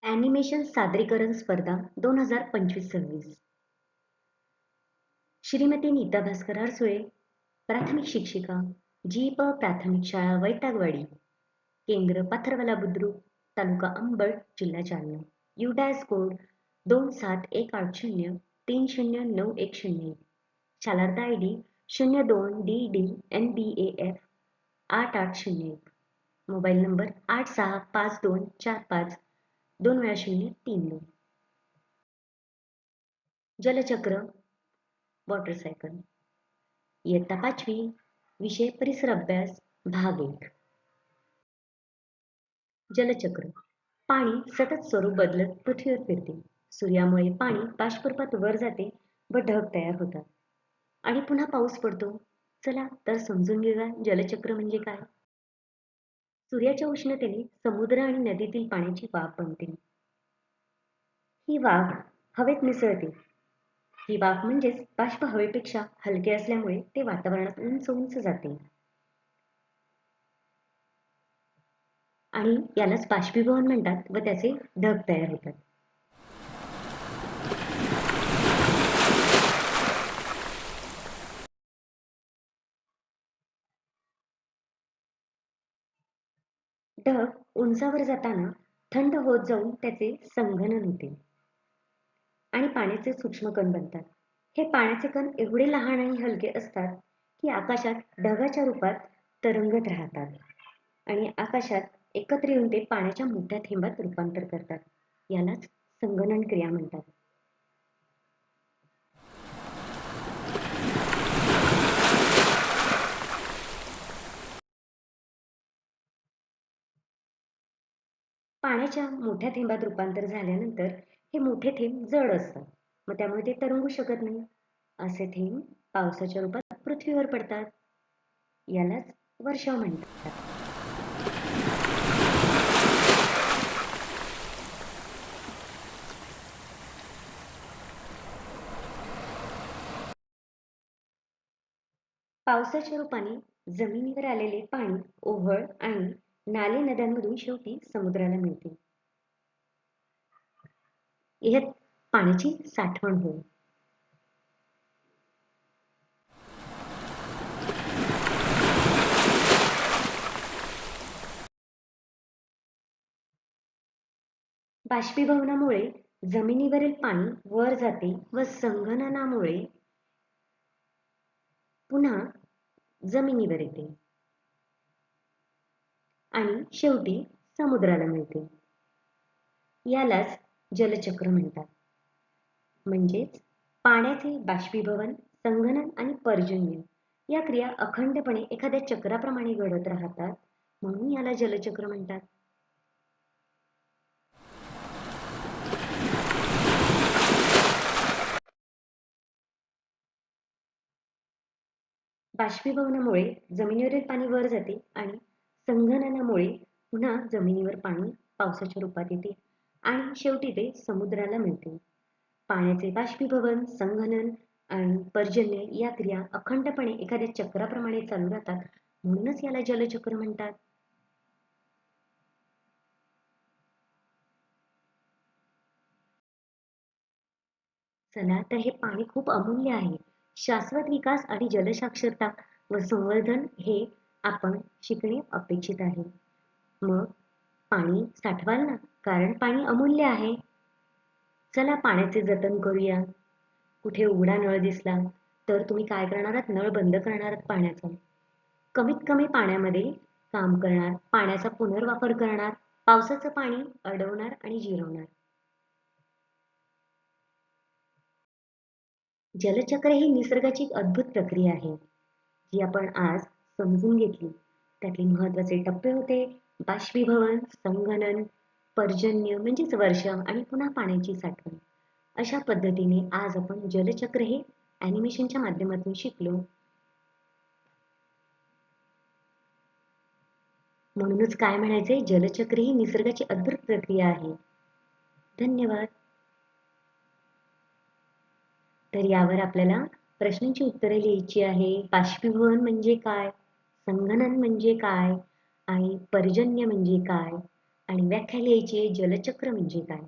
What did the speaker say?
Animation सादरीकरण स्पर्धा 2025-26. श्रीमती नीता भास्कर हरसुळे, प्राथमिक शिक्षिका, जी.प. प्राथमिक शाळा वैतागवाडी, केंद्र पाथरवाला बुद्रुक, तालुका अंबड, जिल्हा Jalna. You-dash code 2718030910. Shalarth ID. 02DD NBAF 8801. Mobile number 865245 जलचक्र, वॉटर सायकल. इयत्ता 5वी. विषय परिसर अभ्यास, भाग 1. जलचक्र. पाणी सतत स्वरूप बदलत पृथ्वीवर फिरते. सूर्यामुळे पाणी बाष्परूपात वर जाते व ढग तयार होतात आणि पुन्हा पाऊस पडतो. चला तर समजून घेऊया जलचक्र म्हणजे काय. सूर्याच्या उष्णतेने समुद्र आणि नदीतील पाण्याची वाफ बनते. ही वाफ हवेत मिसळते. ही वाफ म्हणजेच बाष्प हवेपेक्षा हलके असल्यामुळे ते वातावरणात उंच उंच जाते आणि यालाच बाष्पीभवन म्हणतात व त्याचे ढग तयार होतात. ढग उंचावर जाताना थंड होत जाऊन त्याचे संघनन होते आणि पाण्याचे सूक्ष्म कण बनतात. हे पाण्याचे कण एवढे लहान आणि हलके असतात की आकाशात ढगाच्या रूपात तरंगत राहतात आणि आकाशात एकत्र येऊन ते पाण्याच्या मोठ्या थेंबात रूपांतर करतात. यालाच संगणन क्रिया म्हणतात. पाण्याच्या मोठ्या थेंबात रूपांतर झाल्यानंतर हे मोठे थेंब जड असतात, मग त्यामुळे ते तरंगू शकत नाही. असे थेंब पावसाच्या रूपात पृथ्वीवर पडतात. यालाच वर्षाव म्हणतात. पावसाच्या रूपाने जमिनीवर आलेले पाणी ओहळ आणि नाले नद्यांमधून शेवटी समुद्राला मिळते. यात पाण्याची साठवण होईल. बाष्पीभवनामुळे जमिनीवरील पाणी वर जाते व संघननामुळे पुन्हा जमिनीवर येते आणि शेवटी समुद्राला मिळते. यालाच जलचक्र म्हणतात. म्हणजेच पाण्याचे बाष्पीभवन, संघनन आणि पर्जन्य या क्रिया अखंडपणे एखाद्या चक्राप्रमाणे घडत राहतात, म्हणून याला जलचक्र म्हणतात. बाष्पीभवनामुळे जमिनीवरील पाणी वर जाते आणि संघननामुळे पुन्हा जमिनीवर पाणी पावसाच्या रूपात येते आणि शेवटी ते समुद्राला मिळते. पाण्याचे बाष्पीभवन, संघनन आणि पर्जन्य या क्रिया अखंडपणे एखाद्या चक्राप्रमाणे चालू राहतात, म्हणूनच याला जलचक्र म्हणतात. चला तर हे पाणी खूप अमूल्य आहे. शाश्वत विकास आणि जलसाक्षरता व संवर्धन हे आपण शिकणे अपेक्षित आहे. मग पाणी साठवाल ना, कारण पाणी अमूल्य आहे. चला पाण्याचे जतन करूया. कुठे उघडा नळ दिसला तर तुम्ही काय करणार आहात? नळ बंद करणार आहात पाण्याचा. कमीत कमी पाण्यामध्ये काम करणार, पाण्याचा पुनर्वापर करणार, पावसाचं पाणी अडवणार आणि जिरवणार. जलचक्र ही निसर्गाची एक अद्भुत प्रक्रिया आहे, जी आपण आज समजून घेतली. त्यातले महत्त्वाचे टप्पे होते बाष्पीभवन, संघनन, पर्जन्य म्हणजेच वर्षाव आणि पुन्हा पाण्याची साठवण. अशा पद्धतीने आज आपण जलचक्र हे ॲनिमेशनच्या माध्यमातून शिकलो. म्हणूनच काय म्हणायचे, जलचक्र ही निसर्गाची अद्भुत प्रक्रिया आहे. धन्यवाद. तर यावर आपल्याला प्रश्नांची उत्तरे लिहायची आहे. बाष्पीभवन म्हणजे काय? संघनन म्हणजे काय? आणि पर्जन्य म्हणजे काय? आणि व्याख्या लिहायची आहे जलचक्र म्हणजे काय?